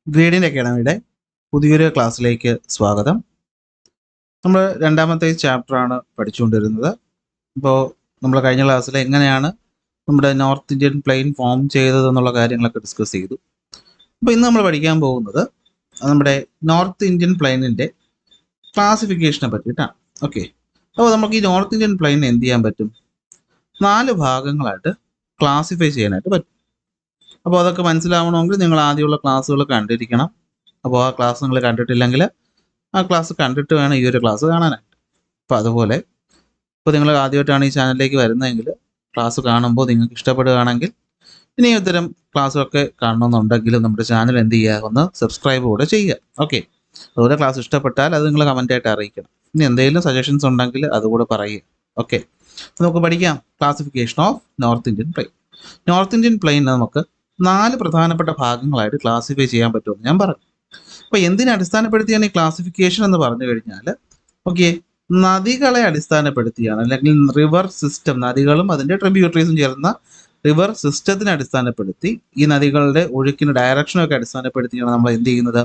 Gradient അക്കാഡമിയുടെ പുതിയൊരു ക്ലാസ്സിലേക്ക് സ്വാഗതം. നമ്മൾ രണ്ടാമത്തെ ചാപ്റ്ററാണ് പഠിച്ചുകൊണ്ടിരുന്നത്. ഇപ്പോൾ നമ്മൾ കഴിഞ്ഞ ക്ലാസ്സിൽ എങ്ങനെയാണ് നമ്മുടെ നോർത്ത് ഇന്ത്യൻ പ്ലെയിൻ ഫോം ചെയ്തതെന്നുള്ള കാര്യങ്ങളൊക്കെ ഡിസ്കസ് ചെയ്തു. അപ്പോൾ ഇന്ന് നമ്മൾ പഠിക്കാൻ പോകുന്നത് നമ്മുടെ നോർത്ത് ഇന്ത്യൻ പ്ലെയിനിൻ്റെ ക്ലാസിഫിക്കേഷനെ പറ്റിയിട്ടാണ്. ഓക്കെ, അപ്പോൾ നമുക്ക് ഈ നോർത്ത് ഇന്ത്യൻ പ്ലെയിൻ എന്ത് ചെയ്യാൻ പറ്റും? 4 ഭാഗങ്ങളായിട്ട് ക്ലാസിഫൈ ചെയ്യാനായിട്ട് പറ്റും. അപ്പോൾ അതൊക്കെ മനസ്സിലാവണമെങ്കിൽ നിങ്ങൾ ആദ്യമുള്ള ക്ലാസ്സുകൾ കണ്ടിരിക്കണം. അപ്പോൾ ആ ക്ലാസ് നിങ്ങൾ കണ്ടിട്ടില്ലെങ്കിൽ ആ ക്ലാസ് കണ്ടിട്ട് വേണം ഈ ഒരു ക്ലാസ് കാണാനായിട്ട്. അപ്പോൾ അതുപോലെ ഇപ്പോൾ നിങ്ങൾ ആദ്യമായിട്ടാണ് ഈ ചാനലിലേക്ക് വരുന്നതെങ്കിൽ ക്ലാസ് കാണുമ്പോൾ നിങ്ങൾക്ക് ഇഷ്ടപ്പെടുകയാണെങ്കിൽ ഇനി ഇത്തരം ക്ലാസ്സൊക്കെ കാണണമെന്നുണ്ടെങ്കിൽ നമ്മുടെ ചാനൽ എന്ത് ചെയ്യുക, ഒന്ന് സബ്സ്ക്രൈബ് കൂടെ ചെയ്യുക. ഓക്കെ, അതുപോലെ ക്ലാസ് ഇഷ്ടപ്പെട്ടാൽ അത് നിങ്ങൾ കമൻറ്റായിട്ട് അറിയിക്കണം. ഇനി എന്തെങ്കിലും സജഷൻസ് ഉണ്ടെങ്കിൽ അതുകൂടെ പറയുക. ഓക്കെ, നമുക്ക് പഠിക്കാം classification of north Indian plain. North Indian plain നമുക്ക് 4 പ്രധാനപ്പെട്ട ഭാഗങ്ങളായിട്ട് ക്ലാസിഫൈ ചെയ്യാൻ പറ്റുമെന്ന് ഞാൻ പറഞ്ഞു. അപ്പോൾ എന്തിനെ അടിസ്ഥാനപ്പെടുത്തിയാണ് ഈ ക്ലാസിഫിക്കേഷൻ എന്ന് പറഞ്ഞു കഴിഞ്ഞാൽ, ഓക്കെ, നദികളെ അടിസ്ഥാനപ്പെടുത്തിയാണ്, അല്ലെങ്കിൽ റിവർ സിസ്റ്റം, നദികളും അതിൻ്റെ ട്രിബ്യൂട്ടറീസും ചേർന്ന റിവർ സിസ്റ്റത്തിനെ അടിസ്ഥാനപ്പെടുത്തി ഈ നദികളുടെ ഒഴുക്കിന് ഡയറക്ഷനൊക്കെ അടിസ്ഥാനപ്പെടുത്തിയാണ് നമ്മൾ എന്ത് ചെയ്യുന്നത്,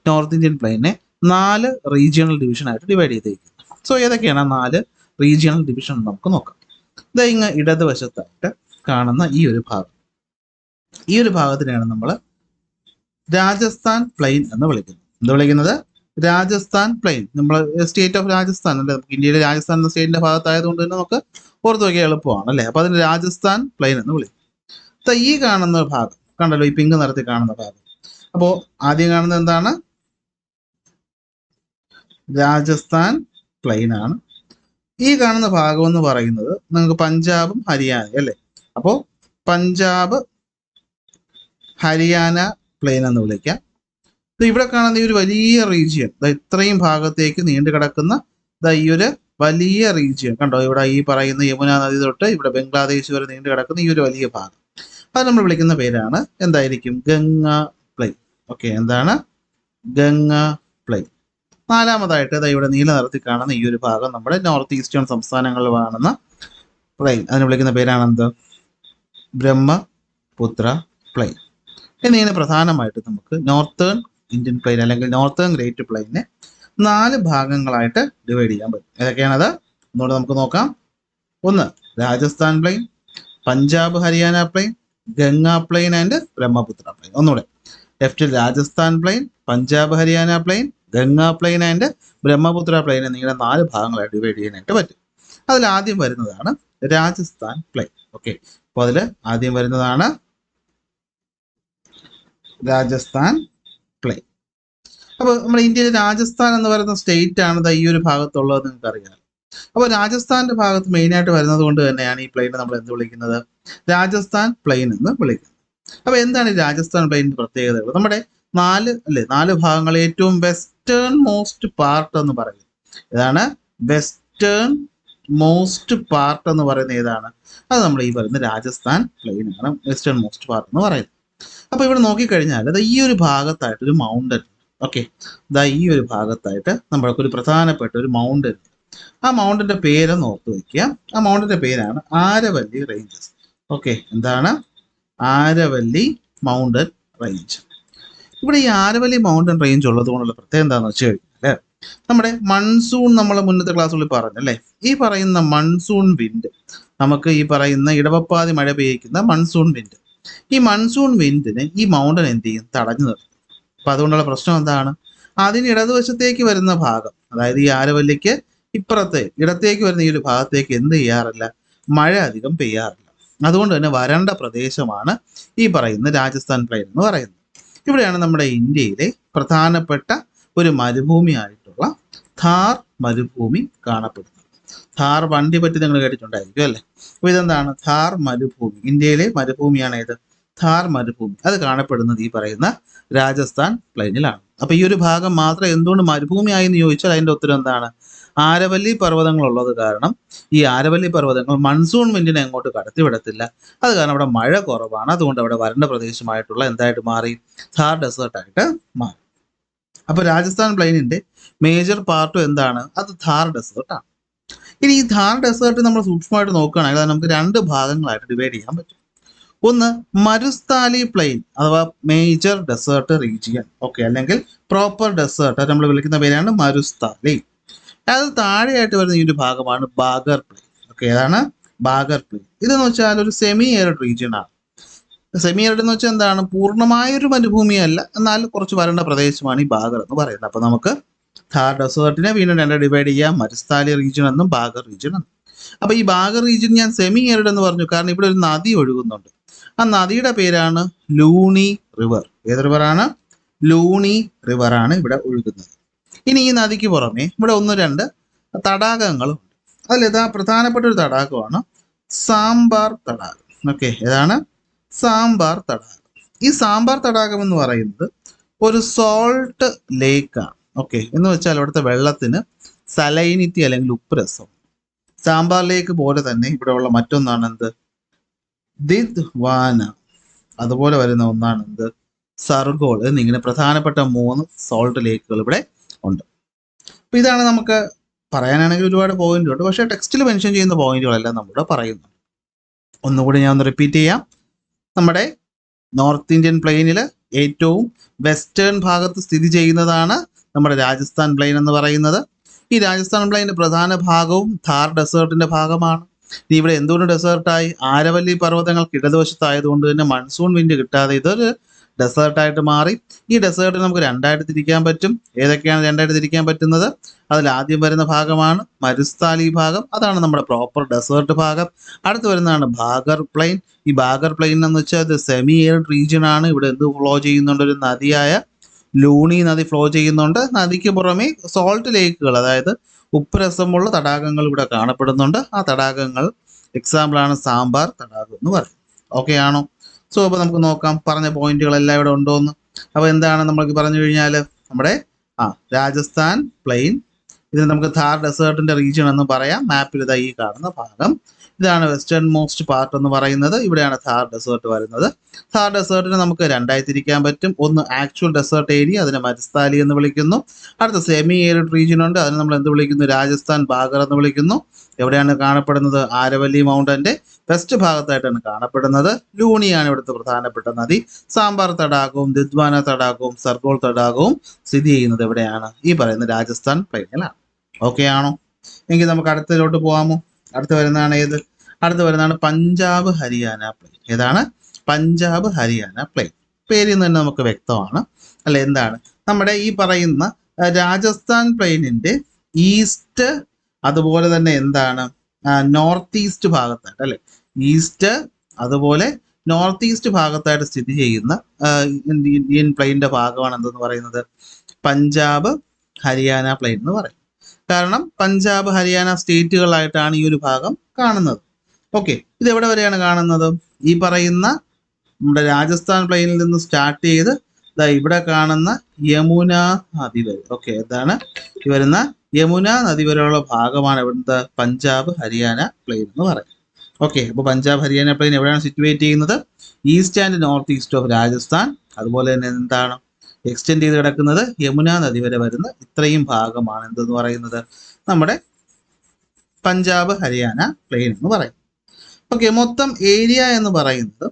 നോർത്ത് ഇന്ത്യൻ പ്ലെയിനെ 4 റീജിയണൽ ഡിവിഷനായിട്ട് ഡിവൈഡ് ചെയ്തേക്കുന്നത്. സോ ഏതൊക്കെയാണ് 4 റീജിയണൽ ഡിവിഷൻ നമുക്ക് നോക്കാം. ഇത് ഇങ്ങ് ഇടതുവശത്തായിട്ട് കാണുന്ന ഈ ഒരു ഭാഗം, ഈ ഒരു ഭാഗത്തിനെയാണ് നമ്മൾ രാജസ്ഥാൻ പ്ലെയിൻ എന്ന് വിളിക്കുന്നത്. എന്താ വിളിക്കുന്നത്? രാജസ്ഥാൻ പ്ലെയിൻ. നമ്മൾ സ്റ്റേറ്റ് ഓഫ് രാജസ്ഥാൻ അല്ലേ, നമുക്ക് ഇന്ത്യയിലെ രാജസ്ഥാൻ എന്ന സ്റ്റേറ്റിന്റെ ഭാഗത്തായതുകൊണ്ട് തന്നെ നമുക്ക് ഓർത്ത് വയ്ക്കാൻ എളുപ്പമാണ് അല്ലേ. അപ്പോൾ അതിന് രാജസ്ഥാൻ പ്ലെയിൻ എന്ന് വിളിക്കും. ഈ കാണുന്ന ഭാഗം കണ്ടല്ലോ, ഈ പിങ്ക് നിറത്തിൽ കാണുന്ന ഭാഗം. അപ്പോൾ ആദ്യം കാണുന്നത് എന്താണ്? രാജസ്ഥാൻ പ്ലെയിൻ ആണ്. ഈ കാണുന്ന ഭാഗം എന്ന് പറയുന്നത് നിങ്ങൾക്ക് പഞ്ചാബും ഹരിയാനയും അല്ലേ. അപ്പോൾ പഞ്ചാബ് ഹരിയാന പ്ലെയിൻ എന്ന് വിളിക്കാം. ഇവിടെ കാണുന്ന ഈ ഒരു വലിയ റീജിയൻ, ഇത്രയും ഭാഗത്തേക്ക് നീണ്ടു കിടക്കുന്ന ഈ ഒരു വലിയ റീജിയൻ കണ്ടോ, ഇവിടെ ഈ പറയുന്ന യമുന നദി തൊട്ട് ഇവിടെ ബംഗ്ലാദേശ് വരെ നീണ്ടു കിടക്കുന്ന ഈ ഒരു വലിയ ഭാഗം, അത് നമ്മൾ വിളിക്കുന്ന പേരാണ് എന്തായിരിക്കും? ഗംഗ പ്ലെയിൻ. ഓക്കെ, എന്താണ്? ഗംഗ പ്ലെയിൻ. നാലാമതായിട്ട് ഇവിടെ നീല നിറത്തിൽ കാണുന്ന ഈ ഒരു ഭാഗം നമ്മുടെ നോർത്ത് ഈസ്റ്റേൺ സംസ്ഥാനങ്ങളിൽ കാണുന്ന പ്ലെയിൻ, അതിന് വിളിക്കുന്ന പേരാണ് എന്ത്? ബ്രഹ്മപുത്ര പ്ലെയിൻ. എന്നിങ്ങനെ പ്രധാനമായിട്ട് നമുക്ക് നോർത്തേൺ ഇന്ത്യൻ പ്ലെയിൻ അല്ലെങ്കിൽ നോർത്തേൺ ഗ്രേറ്റ് പ്ലെയിനെ 4 ഭാഗങ്ങളായിട്ട് ഡിവൈഡ് ചെയ്യാൻ പറ്റും. ഏതൊക്കെയാണത്? ഒന്നുകൂടെ നമുക്ക് നോക്കാം. 1 Rajasthan plain, Punjab Haryana plain, Ganga plain and Brahmaputra plain. ഒന്നുകൂടെ, ലെഫ്റ്റിൽ Rajasthan plain, Punjab Haryana plain, Ganga plain and Brahmaputra plain എന്നിങ്ങനെ 4 ഭാഗങ്ങളായിട്ട് ഡിവൈഡ് ചെയ്യാനായിട്ട് പറ്റും. അതിൽ ആദ്യം വരുന്നതാണ് രാജസ്ഥാൻ പ്ലെയിൻ. ഓക്കെ, അപ്പോൾ അതിൽ ആദ്യം വരുന്നതാണ് രാജസ്ഥാൻ പ്ലെയിൻ. അപ്പോൾ നമ്മുടെ ഇന്ത്യയിൽ രാജസ്ഥാൻ എന്ന് പറയുന്ന സ്റ്റേറ്റ് ആണ് ഈ ഒരു ഭാഗത്തുള്ളത്, നിങ്ങൾക്ക് അറിയാം. അപ്പോൾ രാജസ്ഥാന്റെ ഭാഗത്ത് മെയിനായിട്ട് വരുന്നത് കൊണ്ട് തന്നെയാണ് ഈ പ്ലെയിനെ നമ്മൾ എന്ത് വിളിക്കുന്നത്? രാജസ്ഥാൻ പ്ലെയിൻ എന്ന് വിളിക്കുന്നത്. അപ്പോൾ എന്താണ് ഈ രാജസ്ഥാൻ പ്ലെയിനിന്റെ പ്രത്യേകതകൾ? നമ്മുടെ 4 ഭാഗങ്ങൾ ഏറ്റവും വെസ്റ്റേൺ മോസ്റ്റ് പാർട്ട് എന്ന് പറയും. ഏതാണ് വെസ്റ്റേൺ മോസ്റ്റ് പാർട്ട് എന്ന് പറയുന്നത്? ഏതാണ്? അത് നമ്മൾ ഈ പറയുന്ന രാജസ്ഥാൻ പ്ലെയിൻ ആണ് വെസ്റ്റേൺ മോസ്റ്റ് പാർട്ട് എന്ന് പറയുന്നത്. അപ്പോൾ ഇവിടെ നോക്കിക്കഴിഞ്ഞാൽ ഈ ഒരു ഭാഗത്തായിട്ട് ഒരു മൗണ്ടൻ, ഓക്കെ, ഈ ഒരു ഭാഗത്തായിട്ട് നമ്മൾക്കൊരു പ്രധാനപ്പെട്ട ഒരു മൗണ്ടൻ, ആ മൗണ്ടന്റെ പേരെന്ന് ഓർത്ത് വയ്ക്കുക. ആ മൗണ്ടന്റെ പേരാണ് ആരവല്ലി റേഞ്ചസ്. ഓക്കെ, എന്താണ്? Aravalli mountain range. ഇവിടെ ഈ ആരവല്ലി മൗണ്ടൻ റേഞ്ച് ഉള്ളത് കൊണ്ടുള്ള പ്രത്യേകത എന്താണെന്ന് വെച്ച് കഴിഞ്ഞാൽ, നമ്മുടെ മൺസൂൺ നമ്മൾ മുന്നത്തെ ക്ലാസ്സുകളിൽ പറഞ്ഞല്ലേ, ഈ പറയുന്ന മൺസൂൺ വിൻഡ്, നമുക്ക് ഈ പറയുന്ന ഇടവപ്പാതി മഴ പെയ്യിക്കുന്ന മൺസൂൺ വിൻഡ്, ഈ മൺസൂൺ വിൻഡിന് ഈ മൗണ്ടൻ എന്ത് ചെയ്യും? തടഞ്ഞു നിർത്തും. അപ്പം അതുകൊണ്ടുള്ള പ്രശ്നം എന്താണ്? അതിന് ഇടതുവശത്തേക്ക് വരുന്ന ഭാഗം, അതായത് ഈ ആരവല്ലിക്ക് ഇപ്പുറത്തെ ഇടത്തേക്ക് വരുന്ന ഈ ഒരു ഭാഗത്തേക്ക് എന്ത് ചെയ്യാറില്ല? മഴ അധികം പെയ്യാറില്ല. അതുകൊണ്ട് തന്നെ വരണ്ട പ്രദേശമാണ് ഈ പറയുന്ന രാജസ്ഥാൻ പ്ലെയിൻ എന്ന് പറയുന്നത്. ഇവിടെയാണ് നമ്മുടെ ഇന്ത്യയിലെ പ്രധാനപ്പെട്ട ഒരു മരുഭൂമി ആയിട്ടുള്ള ഥാർ മരുഭൂമി കാണപ്പെടുന്നത്. ഥാർ വണ്ടി പറ്റി നിങ്ങൾ കേട്ടിട്ടുണ്ടായിരിക്കും അല്ലേ. അപ്പോൾ ഇതെന്താണ്? ഥാർ മരുഭൂമി. ഇന്ത്യയിലെ മരുഭൂമിയാണ് ഏത്? ഥാർ മരുഭൂമി. അത് കാണപ്പെടുന്നത് ഈ പറയുന്ന രാജസ്ഥാൻ പ്ലെയിനിലാണ്. അപ്പോൾ ഈ ഒരു ഭാഗം മാത്രം എന്തുകൊണ്ട് മരുഭൂമിയായി എന്ന് ചോദിച്ചാൽ അതിൻ്റെ ഉത്തരം എന്താണ്? ആരവല്ലി പർവ്വതങ്ങൾ ഉള്ളത് കാരണം ഈ ആരവല്ലി പർവ്വതങ്ങൾ മൺസൂൺ വിൻഡിനെ അങ്ങോട്ട് കടത്തിവിടത്തില്ല. അത് കാരണം അവിടെ മഴ കുറവാണ്. അതുകൊണ്ട് അവിടെ വരണ്ട പ്രദേശമായിട്ടുള്ള എന്തായിട്ട് മാറി? ഥാർ ഡെസേർട്ടായിട്ട് മാറി. അപ്പോൾ രാജസ്ഥാൻ പ്ലെയിനിൻ്റെ മേജർ പാർട്ടും എന്താണ്? അത് ഥാർ ഡെസേർട്ടാണ്. ഇനി ഈ ഥാർ ഡെസേർട്ട് നമ്മൾ സൂക്ഷ്മമായിട്ട് നോക്കുകയാണെങ്കിൽ അത് നമുക്ക് 2 ഭാഗങ്ങളായിട്ട് ഡിവൈഡ് ചെയ്യാൻ പറ്റും. ഒന്ന് മരുസ്ഥാലി പ്ലെയിൻ അഥവാ മേജർ ഡെസേർട്ട് റീജിയൻ, ഓക്കെ, അല്ലെങ്കിൽ പ്രോപ്പർ ഡെസേർട്ട് നമ്മൾ വിളിക്കുന്ന പേരാണ് മരുസ്ഥാലി. അത് താഴെയായിട്ട് വരുന്ന ഈ ഒരു ഭാഗമാണ് ബാഗർ പ്ലെയിൻ. ഓക്കെ, ഏതാണ് ബാഗർ പ്ലെയിൻ? ഇതെന്ന് വെച്ചാൽ ഒരു സെമി ഏറിഡ് റീജിയൻ ആണ്. സെമി ഏറിഡ് എന്ന് വെച്ചാൽ എന്താണ്? പൂർണ്ണമായൊരു മരുഭൂമിയല്ല, എന്നാൽ കുറച്ച് വരണ്ട പ്രദേശമാണ് ഈ ബാഗർ എന്ന് പറയുന്നത്. അപ്പോൾ നമുക്ക് ഥാർ ഡെസേർട്ടിനെ വീണ്ടും രണ്ട് ഡിവൈഡ് ചെയ്യാം, മരുസ്ഥാലി റീജിയൻ എന്നും ബാഗർ റീജിയൻ എന്നും. അപ്പോൾ ഈ ബാഗർ റീജിയൻ ഞാൻ സെമി ഏറിഡ് എന്ന് പറഞ്ഞു, കാരണം ഇവിടെ ഒരു നദി ഒഴുകുന്നുണ്ട്. ആ നദിയുടെ പേരാണ് ലൂണി റിവർ. ഏത് റിവറാണ്? ലൂണി റിവറാണ് ഇവിടെ ഒഴുകുന്നത്. ഇനി ഈ നദിക്ക് പുറമെ ഇവിടെ 1-2 തടാകങ്ങളുണ്ട്. അതിലേതാ പ്രധാനപ്പെട്ട ഒരു തടാകമാണ് സാമ്പാർ തടാകം. ഓക്കെ, ഏതാണ്? സാമ്പാർ തടാകം. ഈ സാമ്പാർ തടാകം എന്ന് പറയുന്നത് ഒരു സോൾട്ട് ലേക്കാണ്. ഓക്കെ, എന്ന് വെച്ചാൽ അവിടുത്തെ വെള്ളത്തിന് സലൈനിറ്റി അല്ലെങ്കിൽ ഉപ്പുരസം. സാമ്പാർ ലേക്ക് പോലെ തന്നെ ഇവിടെ ഉള്ള മറ്റൊന്നാണ് എന്ത്? ദിദ്വാന. അതുപോലെ വരുന്ന ഒന്നാണ് എന്ത്? സർഗോൾ. എന്നിങ്ങനെ പ്രധാനപ്പെട്ട 3 സോൾട്ട് ലേക്കുകൾ ഇവിടെ ഉണ്ട്. അപ്പോൾ ഇതാണ് നമുക്ക് പറയാനാണെങ്കിൽ ഒരുപാട് പോയിന്റ് ഉണ്ട്, പക്ഷേ ടെക്സ്റ്റിൽ മെൻഷൻ ചെയ്യുന്ന പോയിന്റുകളെല്ലാം നമ്മുടെ പറയുന്നു. ഒന്നുകൂടി ഞാൻ ഒന്ന് റിപ്പീറ്റ് ചെയ്യാം. നമ്മുടെ നോർത്ത് ഇന്ത്യൻ പ്ലെയിനിൽ ഏറ്റവും വെസ്റ്റേൺ ഭാഗത്ത് സ്ഥിതി ചെയ്യുന്നതാണ് നമ്മുടെ രാജസ്ഥാൻ പ്ലെയിൻ എന്ന് പറയുന്നത്. ഈ രാജസ്ഥാൻ പ്ലെയിൻ്റെ പ്രധാന ഭാഗവും ഥാർ ഡെസേർട്ടിൻ്റെ ഭാഗമാണ്. ഇനി ഇവിടെ എന്തുകൊണ്ട് ഡെസേർട്ടായി? ആരവല്ലി പർവ്വതങ്ങൾക്ക് ഇടതുവശത്തായതുകൊണ്ട് തന്നെ മൺസൂൺ വിൻഡ് കിട്ടാതെ ഇതൊരു ഡെസേർട്ടായിട്ട് മാറി. ഈ ഡെസേർട്ട് നമുക്ക് 2ആയിട്ട് തിരിക്കാൻ പറ്റും. ഏതൊക്കെയാണ് 2ആയിട്ട് തിരിക്കാൻ പറ്റുന്നത്? അതിൽ ആദ്യം വരുന്ന ഭാഗമാണ് മരുസ്ഥാലി ഭാഗം, അതാണ് നമ്മുടെ പ്രോപ്പർ ഡെസേർട്ട് ഭാഗം. അടുത്ത് വരുന്നതാണ് ബാഗർ പ്ലെയിൻ. ഈ ബാഗർ പ്ലെയിൻ എന്ന് വെച്ചാൽ ഇത് സെമി ഏറിഡ് റീജിയൻ ആണ്. ഇവിടെ എന്ത് ഫ്ലോ ചെയ്യുന്നുണ്ട്? ഒരു നദിയായ ലൂണി നദി ഫ്ലോ ചെയ്യുന്നുണ്ട്. നദിക്ക് പുറമെ സോൾട്ട് ലേക്കുകൾ, അതായത് ഉപ്പുരസമുള്ള തടാകങ്ങൾ ഇവിടെ കാണപ്പെടുന്നുണ്ട്. ആ തടാകങ്ങൾ എക്സാമ്പിളാണ് സാമ്പാർ തടാകം എന്ന് പറയും. ഓക്കെ ആണോ? സോ അപ്പോൾ നമുക്ക് നോക്കാം പറഞ്ഞ പോയിന്റുകളെല്ലാം ഇവിടെ ഉണ്ടോ എന്ന്. അപ്പോൾ എന്താണ് നമ്മൾക്ക് പറഞ്ഞു കഴിഞ്ഞാൽ നമ്മുടെ രാജസ്ഥാൻ പ്ലെയിൻ, ഇതിന് നമുക്ക് ഥാർ ഡെസേർട്ടിൻ്റെ റീജിയൻ എന്ന് പറയാം. മാപ്പിൽ ഇതാ ഈ കാണുന്ന ഭാഗം, ഇതാണ് വെസ്റ്റേൺ മോസ്റ്റ് പാർട്ട് എന്ന് പറയുന്നത്. ഇവിടെയാണ് ഥാർ ഡെസേർട്ട് വരുന്നത്. ഥാർ ഡെസേർട്ടിനെ നമുക്ക് 2ആയി തിരിക്കാൻ പറ്റും. ഒന്ന് ആക്ച്വൽ ഡെസേർട്ട് ഏരിയ, അതിനെ മരുസ്ഥാലി എന്ന് വിളിക്കുന്നു. അടുത്ത സെമി ഏറിഡ് റീജിയൻ ഉണ്ട്, അതിനെ നമ്മൾ എന്ത് വിളിക്കുന്നു? രാജസ്ഥാൻ ബാഗർ എന്ന് വിളിക്കുന്നു. എവിടെയാണ് കാണപ്പെടുന്നത്? ആരവല്ലി മൗണ്ടന്റെ വെസ്റ്റ് ഭാഗത്തായിട്ടാണ് കാണപ്പെടുന്നത്. ലൂണിയാണ് ഇവിടുത്തെ പ്രധാനപ്പെട്ട നദി. സാമ്പാർ തടാകവും ദിദ്വാന തടാകവും സർഗോൾ തടാകവും സ്ഥിതി ചെയ്യുന്നത് എവിടെയാണ്? ഈ പറയുന്ന രാജസ്ഥാൻ പ്ലെയിനിലാണ്. ഓക്കെ ആണോ? എങ്കിൽ നമുക്ക് അടുത്തതിലോട്ട് പോകാമോ? അടുത്ത് വരുന്നതാണ് ഏത്? അടുത്ത് വരുന്നതാണ് പഞ്ചാബ് ഹരിയാന പ്ലെയിൻ. ഏതാണ്? പഞ്ചാബ് ഹരിയാന പ്ലെയിൻ. പേരിൽ നിന്ന് തന്നെ നമുക്ക് വ്യക്തമാണ് അല്ലെ? എന്താണ് നമ്മുടെ ഈ പറയുന്ന രാജസ്ഥാൻ പ്ലെയിനിന്റെ ഈസ്റ്റ്, അതുപോലെ തന്നെ എന്താണ് നോർത്ത് ഈസ്റ്റ് ഭാഗത്തായിട്ട് അല്ലെ? ഈസ്റ്റ് അതുപോലെ നോർത്ത് ഈസ്റ്റ് ഭാഗത്തായിട്ട് സ്ഥിതി ചെയ്യുന്ന ഇന്ത്യൻ പ്ലെയിനിന്റെ ഭാഗമാണ് എന്തെന്ന് പറയുന്നത്? പഞ്ചാബ് ഹരിയാന പ്ലെയിൻ എന്ന് പറയും. കാരണം പഞ്ചാബ് ഹരിയാന സ്റ്റേറ്റുകളായിട്ടാണ് ഈ ഒരു ഭാഗം കാണുന്നത്. ഓക്കെ, ഇത് എവിടെ വരെയാണ് കാണുന്നത്? ഈ പറയുന്ന നമ്മുടെ രാജസ്ഥാൻ പ്ലെയിനിൽ നിന്ന് സ്റ്റാർട്ട് ചെയ്ത് ഇവിടെ കാണുന്ന യമുന നദി വരെ. ഓക്കെ, എന്താണ് ഈ വരുന്ന യമുന നദി വരെയുള്ള ഭാഗമാണ് ഇവിടുത്തെ പഞ്ചാബ് ഹരിയാന പ്ലെയിൻ എന്ന് പറയും. ഓക്കെ, അപ്പോൾ പഞ്ചാബ് ഹരിയാന പ്ലെയിൻ എവിടെയാണ് സിറ്റുവേറ്റ് ചെയ്യുന്നത്? East and north east of Rajasthan. അതുപോലെ തന്നെ എന്താണ് എക്സ്റ്റെൻഡ് ചെയ്ത് കിടക്കുന്നത്? യമുന നദി വരെ വരുന്ന ഇത്രയും ഭാഗമാണ് എന്തെന്ന് പറയുന്നത്? നമ്മുടെ പഞ്ചാബ് ഹരിയാന പ്ലെയിൻ എന്ന് പറയും. ഓക്കെ, മൊത്തം ഏരിയ എന്ന് പറയുന്നത്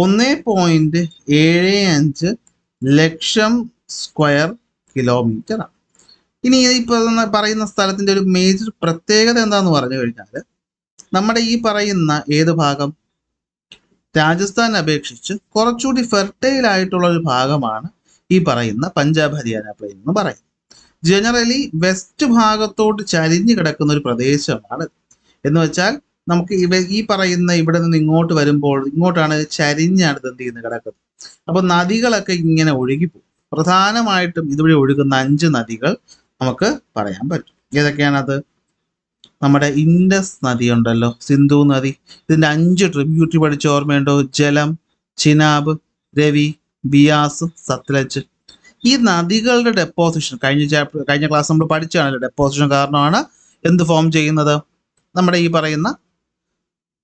1.75 ലക്ഷം സ്ക്വയർ കിലോമീറ്റർ ആണ്. ഇനി ഇപ്പോൾ പറയുന്ന സ്ഥലത്തിൻ്റെ ഒരു മേജർ പ്രത്യേകത എന്താന്ന് പറഞ്ഞു കഴിഞ്ഞാൽ, നമ്മുടെ ഈ പറയുന്ന ഏത് ഭാഗം? രാജസ്ഥാൻ അപേക്ഷിച്ച് കുറച്ചുകൂടി ഫെർട്ടൈൽ ആയിട്ടുള്ള ഒരു ഭാഗമാണ് ഈ പറയുന്ന പഞ്ചാബ് ഹരിയാന പ്ലെയിൻ എന്ന് പറയും. ജനറലി വെസ്റ്റ് ഭാഗത്തോട്ട് ചരിഞ്ഞു കിടക്കുന്ന ഒരു പ്രദേശമാണ്. എന്ന് വെച്ചാൽ നമുക്ക് ഈ പറയുന്ന ഇവിടെ നിന്ന് ഇങ്ങോട്ട് വരുമ്പോൾ ഇങ്ങോട്ടാണ് ചരിഞ്ഞാണ് എന്ത് ചെയ്യുന്നത്? കിടക്കുന്നത്. അപ്പോൾ നദികളൊക്കെ ഇങ്ങനെ ഒഴുകിപ്പോകും. പ്രധാനമായിട്ടും ഇതുവഴി ഒഴുകുന്ന 5 നദികൾ നമുക്ക് പറയാൻ പറ്റും. ഏതൊക്കെയാണത്? നമ്മുടെ ഇൻഡസ് നദി ഉണ്ടല്ലോ, സിന്ധു നദി, ഇതിൻ്റെ 5 ട്രിബ്യൂട്ടറി പഠിച്ച ഓർമ്മയുണ്ടോ? ജലം, ചിനാബ്, രവി, ബിയാസ്, സത്ലജ്. ഈ നദികളുടെ ഡെപ്പോസിഷൻ കഴിഞ്ഞ ക്ലാസ് നമ്മൾ പഠിച്ചാണല്ലോ. ഡെപ്പോസിഷൻ കാരണമാണ് എന്ത് ഫോം ചെയ്യുന്നത്? നമ്മുടെ ഈ പറയുന്ന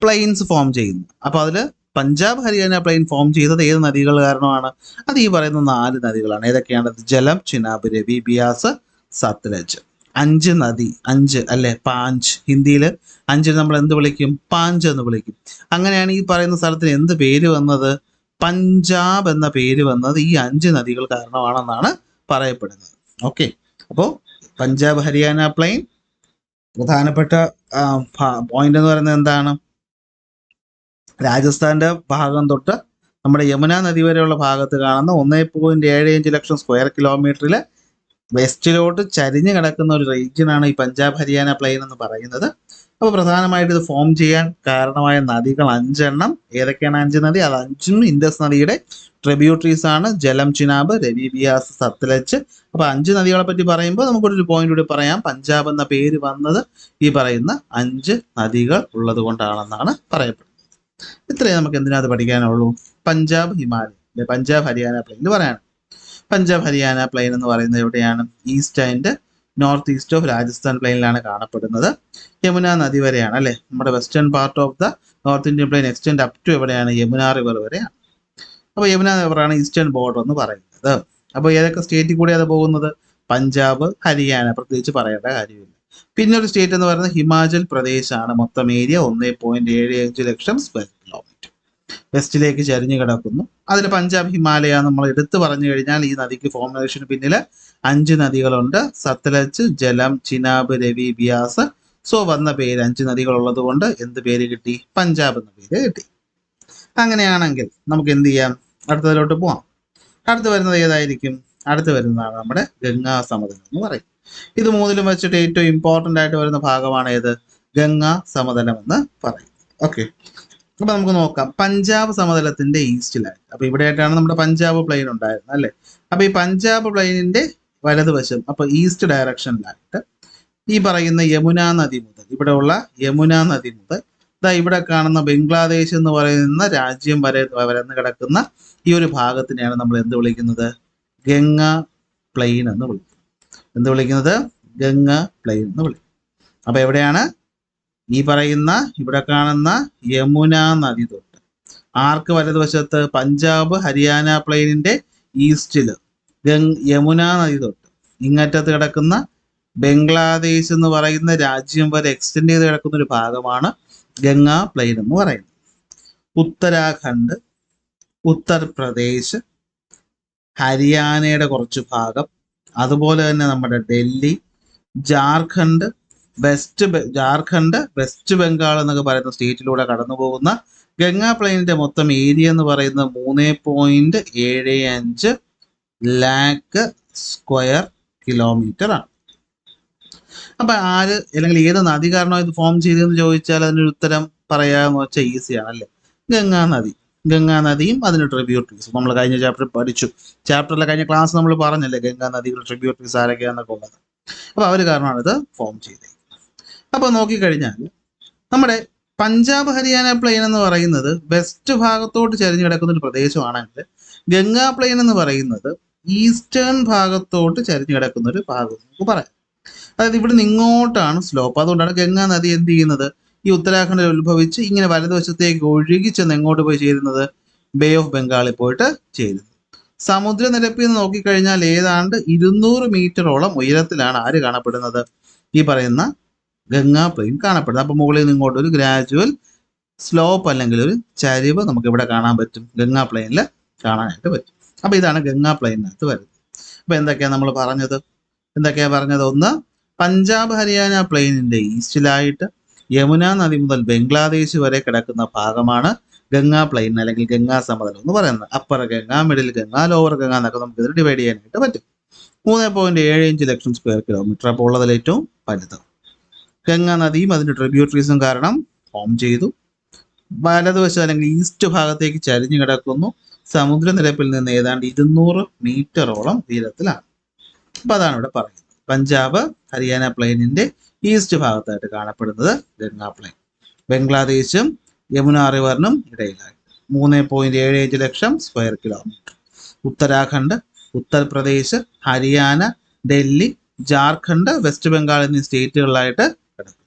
പ്ലെയിൻസ് ഫോം ചെയ്യുന്നത്. അപ്പോൾ അതിൽ പഞ്ചാബ് ഹരിയാന പ്ലെയിൻ ഫോം ചെയ്തത് ഏത് നദികൾ കാരണമാണ്? അത് ഈ പറയുന്ന 4 നദികളാണ്. ഏതൊക്കെയാണ്? ജലം, ചിനാബ്, രവി, ബിയാസ്, സത്ലജ്. അഞ്ച് നദി, അഞ്ച് അല്ലേ, പാഞ്ച്. ഹിന്ദിയിൽ അഞ്ചിന് നമ്മൾ എന്ത് വിളിക്കും? പാഞ്ച് എന്ന് വിളിക്കും. അങ്ങനെയാണ് ഈ പറയുന്ന സ്ഥലത്തിന് എന്ത് പേര് വന്നത്? പഞ്ചാബ് എന്ന പേര് വന്നത് ഈ 5 നദികൾ കാരണമാണെന്നാണ് പറയപ്പെടുന്നത്. ഓക്കെ, അപ്പോൾ പഞ്ചാബ് ഹരിയാന പ്ലെയിൻ പ്രധാനപ്പെട്ട പോയിന്റ് എന്ന് പറയുന്നത് എന്താണ്? രാജസ്ഥാന്റെ ഭാഗം തൊട്ട് നമ്മുടെ യമുന നദി വരെയുള്ള ഭാഗത്ത് കാണുന്ന 1.75 ലക്ഷം സ്ക്വയർ കിലോമീറ്ററിൽ വെസ്റ്റിലോട്ട് ചരിഞ്ഞ് കിടക്കുന്ന ഒരു റീജിയനാണ് ഈ പഞ്ചാബ് ഹരിയാന പ്ലെയിൻ എന്ന് പറയുന്നത്. അപ്പോൾ പ്രധാനമായിട്ട് ഇത് ഫോം ചെയ്യാൻ കാരണമായ നദികൾ 5 എണ്ണം. ഏതൊക്കെയാണ് 5 നദി? അത് 5ഉം ഇൻഡസ് നദിയുടെ ട്രിബ്യൂട്ടറീസ് ആണ്. ജലം, ചിനാബ്, രവി, ബിയാസ്, സത്ലജ്. അപ്പോൾ 5 നദികളെ പറ്റി പറയുമ്പോൾ നമുക്കൊരു പോയിന്റ് കൂടി പറയാം. പഞ്ചാബ് എന്ന പേര് വന്നത് ഈ പറയുന്ന 5 നദികൾ ഉള്ളത് കൊണ്ടാണെന്നാണ് പറയപ്പെടുന്നത്. ഇത്രയും നമുക്ക് എന്തിനകത്ത് പഠിക്കാനുള്ളൂ? പഞ്ചാബ് ഹിമാലയ, പഞ്ചാബ് ഹരിയാന പ്ലെയിൻ പറയാണ്. പഞ്ചാബ് ഹരിയാന പ്ലെയിൻ എന്ന് പറയുന്നത് എവിടെയാണ്? East and north east of Rajasthan പ്ലെയിനിലാണ് കാണപ്പെടുന്നത്. യമുന നദി വരെയാണ് അല്ലേ. നമ്മുടെ western part of the north Indian plain extend up to എവിടെയാണ്? യമുന റിവർ വരെയാണ്. അപ്പോൾ യമുന റിവറാണ് ഈസ്റ്റേൺ ബോർഡർ എന്ന് പറയുന്നത്. അപ്പോൾ ഏതൊക്കെ സ്റ്റേറ്റിൽ കൂടി അത് പോകുന്നത്? പഞ്ചാബ്, ഹരിയാന, പ്രത്യേകിച്ച് പറയേണ്ട കാര്യമില്ല. പിന്നെ ഒരു സ്റ്റേറ്റ് എന്ന് പറയുന്നത് ഹിമാചൽ പ്രദേശ് ആണ്. മൊത്തം ഏരിയ 1.75 ലക്ഷം സ്ക്വയർ കിലോമീറ്റർ. വെസ്റ്റിലേക്ക് ചരിഞ്ഞു കിടക്കുന്നു. അതിൽ പഞ്ചാബ് ഹിമാലയ നമ്മൾ എടുത്തു പറഞ്ഞു കഴിഞ്ഞാൽ ഈ നദിക്ക് ഫോർമേഷന് പിന്നിൽ 5 നദികളുണ്ട്. സത്ലജ്, ജലം, ചിനാബ്, രവി, ബിയാസ്. സോ വന്ന പേര് 5 നദികൾ ഉള്ളത് കൊണ്ട് എന്ത് പേര് കിട്ടി? പഞ്ചാബ് എന്ന പേര് കിട്ടി. അങ്ങനെയാണെങ്കിൽ നമുക്ക് എന്ത് ചെയ്യാം? അടുത്തതിലോട്ട് പോവാം. അടുത്ത് വരുന്നത് ഏതായിരിക്കും? അടുത്ത് വരുന്നതാണ് നമ്മുടെ ഗംഗാ സമതലം എന്ന് പറയും. ഇത് മൂന്നിലും വെച്ചിട്ട് ഏറ്റവും ഇമ്പോർട്ടൻ്റ് ആയിട്ട് വരുന്ന ഭാഗമാണ് ഏത്? ഗംഗാ സമതലം എന്ന് പറയും. ഓക്കെ, അപ്പൊ നമുക്ക് നോക്കാം. പഞ്ചാബ് സമതലത്തിന്റെ ഈസ്റ്റിലായിട്ട്, അപ്പൊ ഇവിടെയായിട്ടാണ് നമ്മുടെ പഞ്ചാബ് പ്ലെയിൻ ഉണ്ടായിരുന്നത് അല്ലേ. അപ്പൊ ഈ പഞ്ചാബ് പ്ലെയിനിന്റെ വലതുവശം, അപ്പൊ ഈസ്റ്റ് ഡയറക്ഷനിലായിട്ട് ഈ പറയുന്ന യമുന നദി മുതൽ, ഇവിടെയുള്ള യമുന നദി മുതൽ ഇവിടെ കാണുന്ന ബംഗ്ലാദേശ് എന്ന് പറയുന്ന രാജ്യം വരെ വരന്ന് കിടക്കുന്ന ഈ ഒരു ഭാഗത്തിനെയാണ് നമ്മൾ എന്ത് വിളിക്കുന്നത്? ഗംഗാ പ്ലെയിൻ എന്ന് വിളിക്കുന്നത്. എന്ത് വിളിക്കുന്നത്? ഗംഗാ പ്ലെയിൻ എന്ന് വിളിക്കും. അപ്പൊ എവിടെയാണ്? ഈ പറയുന്ന ഇവിടെ കാണുന്ന യമുന നദി തൊട്ട് ആർക്ക് വലതുവശത്ത്? പഞ്ചാബ് ഹരിയാന പ്ലെയിനിന്റെ ഈസ്റ്റില് യമുന നദി തൊട്ട് ഇങ്ങറ്റത്ത് കിടക്കുന്ന ബംഗ്ലാദേശ് എന്ന് പറയുന്ന രാജ്യം വരെ എക്സ്റ്റെൻഡ് ചെയ്ത് കിടക്കുന്ന ഒരു ഭാഗമാണ് ഗംഗാ പ്ലെയിൻ എന്ന് പറയുന്നത്. ഉത്തരാഖണ്ഡ്, ഉത്തർപ്രദേശ്, ഹരിയാനയുടെ കുറച്ച് ഭാഗം, അതുപോലെ തന്നെ നമ്മുടെ ഡൽഹി, ജാർഖണ്ഡ്, വെസ്റ്റ് ബംഗാൾ എന്നൊക്കെ പറയുന്ന സ്റ്റേറ്റിലൂടെ കടന്നു പോകുന്ന ഗംഗാ പ്ലെയിനിന്റെ മൊത്തം ഏരിയ എന്ന് പറയുന്നത് 3.75 ലാക്ക് സ്ക്വയർ കിലോമീറ്റർ ആണ്. അപ്പൊ ആര് അല്ലെങ്കിൽ ഏത് നദി കാരണം ഇത് ഫോം ചെയ്തതെന്ന് ചോദിച്ചാൽ അതിനൊരു ഉത്തരം പറയാന്ന് വെച്ചാൽ ഈസിയാണ് അല്ലേ. ഗംഗാ നദി. ഗംഗാ നദിയും അതിന് ട്രിബ്യൂട്ടറീസ് നമ്മൾ കഴിഞ്ഞ ചാപ്റ്ററിൽ പഠിച്ചു. ചാപ്റ്ററിലെ കഴിഞ്ഞ ക്ലാസ് നമ്മൾ പറഞ്ഞല്ലേ ഗംഗാ നദികളുടെ ട്രിബ്യൂട്ടറീസ് ആരൊക്കെയാന്നൊക്കെ ഉള്ളത്. അപ്പൊ അവർ കാരണമാണ് ഇത് ഫോം ചെയ്തത്. അപ്പൊ നോക്കിക്കഴിഞ്ഞാൽ നമ്മുടെ പഞ്ചാബ് ഹരിയാന പ്ലെയിൻ എന്ന് പറയുന്നത് വെസ്റ്റ് ഭാഗത്തോട്ട് ചരിഞ്ഞു കിടക്കുന്ന ഒരു പ്രദേശമാണെങ്കിൽ ഗംഗാ പ്ലെയിൻ എന്ന് പറയുന്നത് ഈസ്റ്റേൺ ഭാഗത്തോട്ട് ചരിഞ്ഞു കിടക്കുന്ന ഒരു ഭാഗം നമുക്ക് പറയാം. അതായത് ഇവിടുന്ന് ഇങ്ങോട്ടാണ് സ്ലോപ്പ്. അതുകൊണ്ടാണ് ഗംഗാ നദി എന്ത് ചെയ്യുന്നത്? ഈ ഉത്തരാഖണ്ഡിൽ ഉത്ഭവിച്ച് ഇങ്ങനെ വലതുവശത്തേക്ക് ഒഴുകി ചെന്ന് എങ്ങോട്ട് പോയി ചേരുന്നത്? ബേ ഓഫ് ബംഗാളിൽ പോയിട്ട് ചേരുന്നത്. സമുദ്രനിരപ്പിൽ നിന്ന് നോക്കിക്കഴിഞ്ഞാൽ ഏതാണ്ട് 200 മീറ്ററോളം ഉയരത്തിലാണ് ആര് കാണപ്പെടുന്നത്? ഈ പറയുന്ന ഗംഗാ പ്ലെയിൻ കാണപ്പെടുന്നത്. അപ്പൊ മുകളിൽ നിന്ന് ഇങ്ങോട്ട് ഒരു ഗ്രാജുവൽ സ്ലോപ്പ് അല്ലെങ്കിൽ ഒരു ചരിവ് നമുക്ക് ഇവിടെ കാണാൻ പറ്റും. ഗംഗാ പ്ലെയിനിൽ കാണാനായിട്ട് പറ്റും. അപ്പൊ ഇതാണ് ഗംഗാ പ്ലെയിനകത്ത് വരുന്നത്. അപ്പൊ എന്തൊക്കെയാണ് നമ്മൾ പറഞ്ഞത്? ഒന്ന്, പഞ്ചാബ് ഹരിയാന പ്ലെയിനിന്റെ ഈസ്റ്റിലായിട്ട് യമുന നദി മുതൽ ബംഗ്ലാദേശ് വരെ കിടക്കുന്ന ഭാഗമാണ് ഗംഗാ പ്ലെയിൻ അല്ലെങ്കിൽ ഗംഗാ സമതലം എന്ന് പറയുന്നത്. Upper Ganga, middle Ganga, lower Ganga എന്നൊക്കെ നമുക്ക് ഇതിൽ ഡിവൈഡ് ചെയ്യാനായിട്ട് പറ്റും. 3.75 ലക്ഷം സ്ക്വയർ കിലോമീറ്റർ. അപ്പോൾ ഉള്ളതിൽ ഏറ്റവും വലുത്. ഗംഗാ നദിയും അതിന്റെ ട്രിബ്യൂട്ടറീസും കാരണം ഫോം ചെയ്തു. വലതുവശം അല്ലെങ്കിൽ ഈസ്റ്റ് ഭാഗത്തേക്ക് ചരിഞ്ഞു കിടക്കുന്നു. സമുദ്രനിരപ്പിൽ നിന്ന് ഏതാണ്ട് 200 മീറ്ററോളം ഉയരത്തിലാണ്. അപ്പൊ അതാണ് ഇവിടെ പറയുന്നത്. പഞ്ചാബ് ഹരിയാന പ്ലെയിനിന്റെ ഈസ്റ്റ് ഭാഗത്തായിട്ട് കാണപ്പെടുന്നത് ഗംഗാ പ്ലെയിൻ. ബംഗ്ലാദേശും യമുന റിവറിനും ഇടയിലായിട്ട് 3.75 ലക്ഷം square kilometre. Uttarakhand, Uttar Pradesh, Haryana, Delhi, Jharkhand, west Bengal എന്നീ സ്റ്റേറ്റുകളിലായിട്ട് കിടക്കും.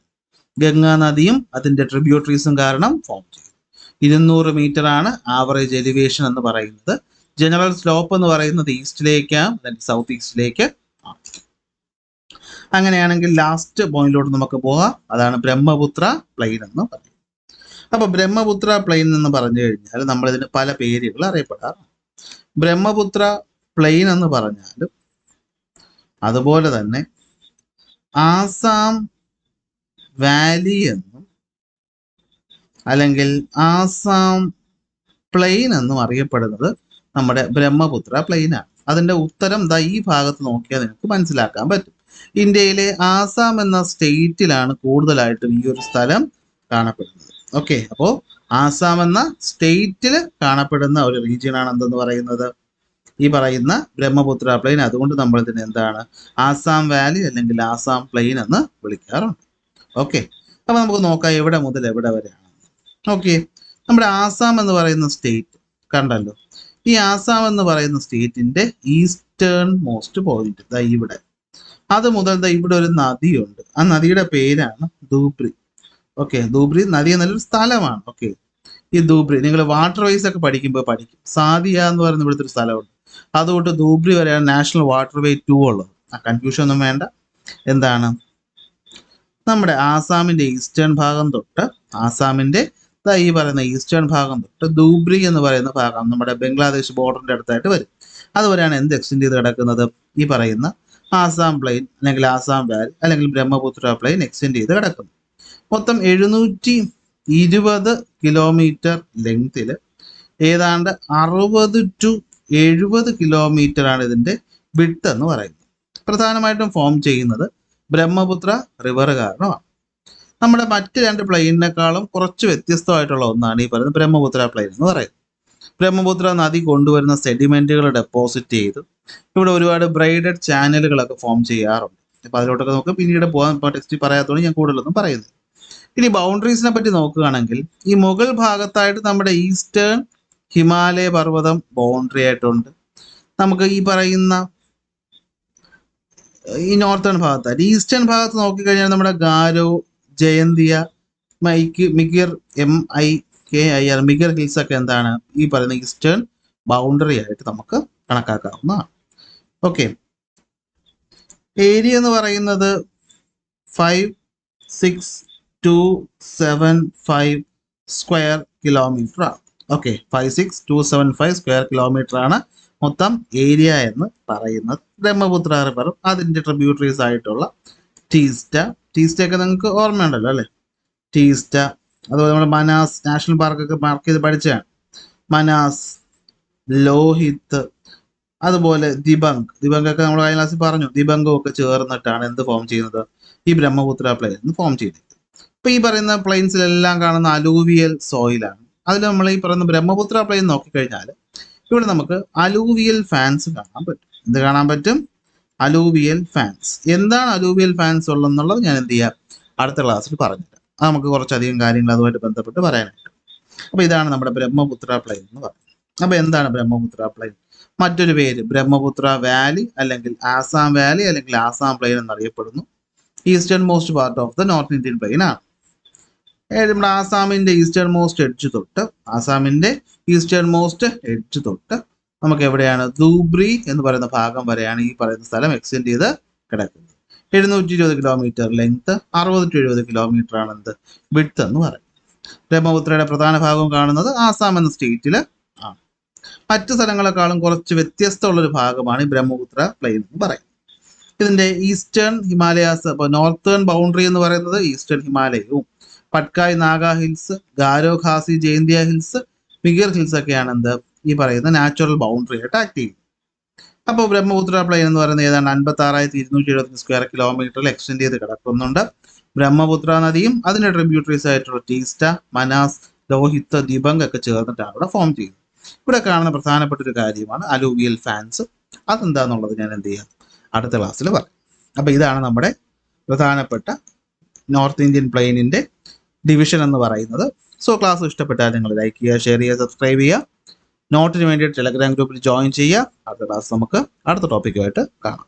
ഗംഗാ നദിയും അതിന്റെ ട്രിബ്യൂട്ടറീസും കാരണം ഫോം ചെയ്തു. 200 മീറ്റർ ആണ് ആവറേജ് എലിവേഷൻ എന്ന് പറയുന്നത്. ജനറൽ സ്ലോപ്പ് എന്ന് പറയുന്നത് ഈസ്റ്റിലേക്ക് സൗത്ത് ഈസ്റ്റിലേക്ക്. അങ്ങനെയാണെങ്കിൽ ലാസ്റ്റ് പോയിന്റിലോട്ട് നമുക്ക് പോകാം. അതാണ് ബ്രഹ്മപുത്ര പ്ലെയിൻ എന്ന് പറയും. അപ്പോൾ ബ്രഹ്മപുത്ര പ്ലെയിൻ എന്ന് പറഞ്ഞു കഴിഞ്ഞാൽ നമ്മളിതിന് പല പേരുകൾ അറിയപ്പെടാറുണ്ട്. ബ്രഹ്മപുത്ര പ്ലെയിൻ എന്ന് പറഞ്ഞാലും അതുപോലെ തന്നെ ആസാം വാലി എന്നും അല്ലെങ്കിൽ ആസാം പ്ലെയിൻ എന്നും അറിയപ്പെടുന്നത് നമ്മുടെ ബ്രഹ്മപുത്ര പ്ലെയിനാണ്. അതിൻ്റെ ഉത്തരം ദാ ഈ ഭാഗത്ത് നോക്കിയാൽ നിങ്ങൾക്ക് മനസ്സിലാക്കാൻ പറ്റും. ഇന്ത്യയിലെ ആസാം എന്ന സ്റ്റേറ്റിലാണ് കൂടുതലായിട്ടും ഈ ഒരു സ്ഥലം കാണപ്പെടുന്നത്. ഓക്കെ, അപ്പോൾ ആസാം എന്ന സ്റ്റേറ്റിൽ കാണപ്പെടുന്ന ഒരു റീജിയനാണ് എന്തെന്ന് പറയുന്നത് ഈ പറയുന്ന ബ്രഹ്മപുത്ര പ്ലെയിൻ. അതുകൊണ്ട് നമ്മൾ ഇതിനെ എന്താണ് ആസാം വാലി അല്ലെങ്കിൽ ആസാം പ്ലെയിൻ എന്ന് വിളിക്കാറുണ്ട്. ഓക്കെ, അപ്പോൾ നമുക്ക് നോക്കാം എവിടെ മുതൽ എവിടെ വരെയാണ്. ഓക്കെ, നമ്മുടെ ആസാം എന്ന് പറയുന്ന സ്റ്റേറ്റ് കണ്ടല്ലോ. ഈ ആസാം എന്ന് പറയുന്ന സ്റ്റേറ്റിന്റെ ഈസ്റ്റേൺ മോസ്റ്റ് പോയിന്റ് ദാ ഇവിടെ, അത് മുതൽ ദാ ഇവിടെ ഒരു നദിയുണ്ട്. ആ നദിയുടെ പേരാണ് ധൂബ്രി. ഓക്കെ, ധൂബ്രി നദി എന്നൊരു സ്ഥലമാണ്. ഓക്കെ, ഈ ധൂബ്രി നിങ്ങൾ വാട്ടർ വൈസ് ഒക്കെ പഠിക്കുമ്പോൾ പഠിക്കും. സാദിയ എന്ന് പറയുന്ന ഇവിടുത്തെ ഒരു സ്ഥലമുണ്ട്. അതുകൊണ്ട് ധൂബ്രി വരെയാണ് നാഷണൽ വാട്ടർ വേ 2 ഉള്ളത്. ആ കൺഫ്യൂഷൻ ഒന്നും വേണ്ട. എന്താണ് നമ്മുടെ ആസാമിന്റെ ഈസ്റ്റേൺ ഭാഗം തൊട്ട് ആസാമിന്റെ ഈ പറയുന്ന ഈസ്റ്റേൺ ഭാഗം തൊട്ട് ധൂബ്രി എന്ന് പറയുന്ന ഭാഗം നമ്മുടെ ബംഗ്ലാദേശ് ബോർഡറിന്റെ അടുത്തായിട്ട് വരും. അതുവരെയാണ് എന്ത് എക്സ്റ്റെൻഡ് ചെയ്ത് കിടക്കുന്നത് ഈ പറയുന്ന ആസാം പ്ലെയിൻ അല്ലെങ്കിൽ ആസാം വാലി അല്ലെങ്കിൽ ബ്രഹ്മപുത്ര പ്ലെയിൻ എക്സ്റ്റെൻഡ് ചെയ്ത് കിടക്കുന്നു. മൊത്തം 720 കിലോമീറ്റർ ലെങ്തിൽ ഏതാണ്ട് 60 to 70 കിലോമീറ്റർ ആണ് ഇതിന്റെ വിഡ്ത്ത് എന്ന് പറയുന്നത്. പ്രധാനമായിട്ടും ഫോം ചെയ്യുന്നത് ബ്രഹ്മപുത്ര റിവർ കാരണമാണ്. നമ്മുടെ മറ്റ് 2 പ്ലെയിനിനേക്കാളും കുറച്ച് വ്യത്യസ്തമായിട്ടുള്ള ഒന്നാണ് ഈ പറയുന്നത് ബ്രഹ്മപുത്ര പ്ലെയിൻ എന്ന് പറയുന്നത്. ബ്രഹ്മപുത്ര നദി കൊണ്ടുവരുന്ന സെഡിമെന്റുകൾ ഡെപ്പോസിറ്റ് ചെയ്ത് ഇവിടെ ഒരുപാട് ബ്രൈഡഡ് ചാനലുകളൊക്കെ ഫോം ചെയ്യാറുണ്ട്. അപ്പോൾ അതിലോട്ടൊക്കെ നമുക്ക് പിന്നീട് പോകാൻ, ഇപ്പോൾ ടെക്സ്റ്റ് പറയാത്തതുകൊണ്ട് ഞാൻ കൂടുതലൊന്നും പറയുന്നില്ല. ഇനി ബൗണ്ടറീസിനെ പറ്റി നോക്കുകയാണെങ്കിൽ ഈ മുകൾ ഭാഗത്തായിട്ട് നമ്മുടെ ഈസ്റ്റേൺ ഹിമാലയ പർവ്വതം ബൗണ്ടറി ആയിട്ടുണ്ട്. നമുക്ക് ഈ പറയുന്ന ഈ നോർത്തേൺ ഭാഗത്തായിട്ട് ഈസ്റ്റേൺ ഭാഗത്ത് നോക്കിക്കഴിഞ്ഞാൽ നമ്മുടെ ഗാരോ, ജയന്തിയ, മിഗിർ MIKIR മിഗിർ ഹിൽസ് ഒക്കെ എന്താണ് ഈ പറയുന്ന ഈസ്റ്റേൺ ബൗണ്ടറി ആയിട്ട് നമുക്ക് കണക്കാക്കാവുന്നതാണ്. ഓക്കെ, ഏരിയ എന്ന് പറയുന്നത് 56,275 സ്ക്വയർ കിലോമീറ്റർ ആണ്. ഓക്കെ, 56,275 സ്ക്വയർ കിലോമീറ്റർ ആണ് മൊത്തം ഏരിയ എന്ന് പറയുന്നത്. ബ്രഹ്മപുത്ര റിവർ, അതിൻ്റെ ട്രിബ്യൂട്ടറീസ് ആയിട്ടുള്ള ടീസ്റ്റ ഒക്കെ നിങ്ങൾക്ക് ഓർമ്മയുണ്ടല്ലോ അല്ലേ, ടീസ്റ്റ. അതുപോലെ നമ്മുടെ മനാസ് നാഷണൽ പാർക്കൊക്കെ മാർക്ക് ചെയ്ത് പഠിച്ചതാണ്. മനാസ്, ലോഹിത്, അതുപോലെ ദിബംഗ് ഒക്കെ നമ്മൾ കഴിഞ്ഞ ക്ലാസ്സിൽ പറഞ്ഞു. ദിബംഗും ഒക്കെ ചേർന്നിട്ടാണ് എന്ത് ഫോം ചെയ്യുന്നത് ഈ ബ്രഹ്മപുത്ര പ്ലെയിൻ ഫോം ചെയ്തത്. ഇപ്പൊ ഈ പറയുന്ന പ്ലെയിൻസിലെല്ലാം കാണുന്ന അലൂവിയൽ സോയിലാണ്. അതിൽ നമ്മൾ ഈ പറയുന്ന ബ്രഹ്മപുത്ര പ്ലെയിൻ നോക്കിക്കഴിഞ്ഞാൽ ഇവിടെ നമുക്ക് അലൂവിയൽ ഫാൻസ് കാണാൻ പറ്റും. എന്ത് കാണാൻ പറ്റും? Alluvial fans. എന്താണ് അലൂവിയൽ ഫാൻസ് ഉള്ളതെന്നുള്ളത് ഞാൻ എന്ത് ചെയ്യാം അടുത്ത ക്ലാസ്സിൽ പറഞ്ഞുതരാം. അത് നമുക്ക് കുറച്ചധികം കാര്യങ്ങൾ അതുമായിട്ട് ബന്ധപ്പെട്ട് പറയാനായിട്ട്. അപ്പോൾ ഇതാണ് നമ്മുടെ ബ്രഹ്മപുത്ര പ്ലെയിൻ എന്ന് പറയുന്നത്. അപ്പോൾ എന്താണ് ബ്രഹ്മപുത്ര പ്ലെയിൻ? മറ്റൊരു പേര് ബ്രഹ്മപുത്ര വാലി അല്ലെങ്കിൽ ആസാം വാലി അല്ലെങ്കിൽ ആസാം പ്ലെയിൻ എന്നറിയപ്പെടുന്നു. Eastern most part of the north Indian plain ആണ്. നമ്മുടെ ആസാമിന്റെ ഈസ്റ്റേൺ മോസ്റ്റ് എഡ്ജ് തൊട്ട് നമുക്ക് എവിടെയാണ് ധൂബ്രി എന്ന് പറയുന്ന ഭാഗം വരെയാണ് ഈ പറയുന്ന സ്ഥലം എക്സ്റ്റെൻഡ് ചെയ്ത് കിടക്കുന്നത്. 720 കിലോമീറ്റർ ലെങ്ത്, 60 to 70 കിലോമീറ്റർ ആണ് എന്ത് വിഡ്ത്ത് എന്ന് പറയും. ബ്രഹ്മപുത്രയുടെ പ്രധാന ഭാഗം കാണുന്നത് ആസാം എന്ന സ്റ്റേറ്റിൽ ആണ്. മറ്റു സ്ഥലങ്ങളെക്കാളും കുറച്ച് വ്യത്യസ്തമുള്ളൊരു ഭാഗമാണ് ഈ ബ്രഹ്മപുത്ര പ്ലെയിൻ എന്ന് പറയുന്നത്. ഇതിന്റെ ഈസ്റ്റേൺ ഹിമാലയാസ്, ഇപ്പോൾ നോർത്തേൺ ബൗണ്ടറി എന്ന് പറയുന്നത് ഈസ്റ്റേൺ ഹിമാലയവും Patkai Naga hills, Garo Khasi Jaintia hills, Mikir hills ഒക്കെയാണ് എന്ത് ഈ പറയുന്ന നാച്ചുറൽ ബൗണ്ടറി ആയിട്ട് ആക്ട് ചെയ്യുന്നത്. അപ്പോൾ ബ്രഹ്മപുത്ര പ്ലെയിൻ എന്ന് പറയുന്നത് ഏതാണ്ട് 56,275 സ്ക്വയർ കിലോമീറ്ററിൽ എക്സ്റ്റെൻഡ് ചെയ്ത് കിടക്കുന്നുണ്ട്. ബ്രഹ്മപുത്ര നദിയും അതിന്റെ ട്രിബ്യൂട്ടറീസ് ആയിട്ടുള്ള ടീസ്റ്റ, മനാസ്, ലോഹിത്, ദിബംഗ് ഒക്കെ ചേർന്നിട്ടാണ് ഇവിടെ ഫോം ചെയ്യുന്നത്. ഇവിടെ കാണുന്ന പ്രധാനപ്പെട്ട ഒരു കാര്യമാണ് അലൂവിയൽ ഫാൻസ്. അതെന്താന്നുള്ളത് ഞാൻ എന്ത് ചെയ്യാം അടുത്ത ക്ലാസ്സിൽ പറയാം. അപ്പോൾ ഇതാണ് നമ്മുടെ പ്രധാനപ്പെട്ട നോർത്ത് ഇന്ത്യൻ പ്ലെയിനിന്റെ ഡിവിഷൻ എന്ന് പറയുന്നത്. സോ ക്ലാസ് ഇഷ്ടപ്പെട്ടാൽ നിങ്ങൾ ലൈക്ക് ചെയ്യുക, ഷെയർ ചെയ്യുക, സബ്സ്ക്രൈബ് ചെയ്യുക. നോട്ടിന് വേണ്ടി ടെലഗ്രാം ഗ്രൂപ്പിൽ ജോയിൻ ചെയ്യുക. അടുത്ത ക്ലാസ് നമുക്ക് അടുത്ത ടോപ്പിക്കുമായിട്ട് കാണാം.